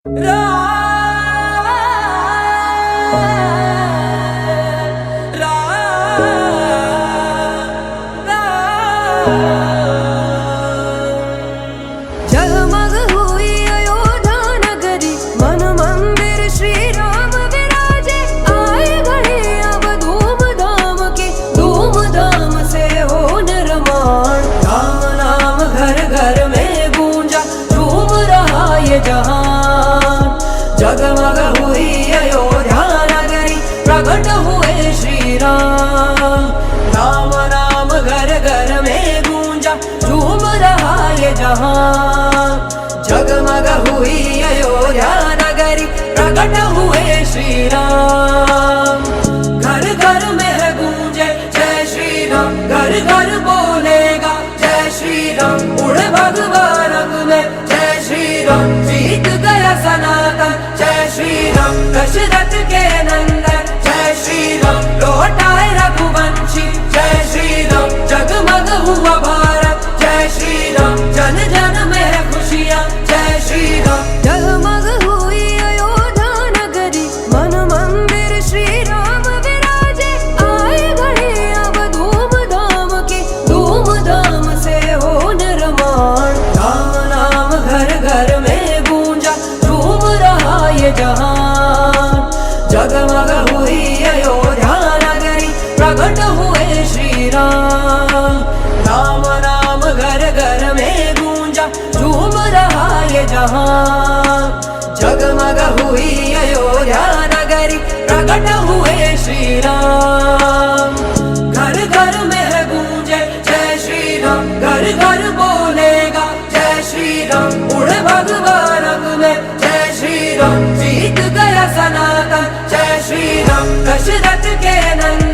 जगमग हुई अयोध्या नगरी, मन मंदिर श्री राम विराजे। आए घड़ी अब धूमधाम की, धूमधाम से हो निर्माण। राम नाम घर घर में गूंजा, झूम रहा ये जहान। जगमग हुई अयोध्या नगरी, प्रकट हुए श्री राम। राम नाम घर घर में गूंजा, झूम रहा ये जहान। जगमग हुई अयोध्या नगरी, प्रकट हुए श्री राम। घर घर में है गूंजे जय श्री राम, घर घर बोलेगा जय श्री राम। उड़े भगवा रंग में जय श्री राम, जीत गया सनातन जय श्री राम। दशरथ के नंदन जय श्री राम, लौटाए रघुवंशी जय श्री राम। जगमग हुआ भारत जय श्री राम, जन जन में है खुशियाँ जय श्री राम। जगमग हुई अयोध्या नगरी, मन मंदिर श्री राम विराजे। आए घड़ी अब धूमधाम की, धूमधाम से हो निर्माण। राम नाम घर घर में गूंजा, झूम रहा ये जहान। जगमग हुई अयोध्या नगरी, प्रकट हुए श्री राम। राम नाम घर घर में गूंजा, झूम रहा ये जहान। जगमग हुई अयोध्या नगरी, प्रकट हुए श्री राम। घर घर में है गूंजे जय श्री राम, घर घर बोलेगा जय श्री राम। उड़े भगवा रंग में जय श्री राम, जीत गया सनातन जय श्री राम। दशरथ के नंदन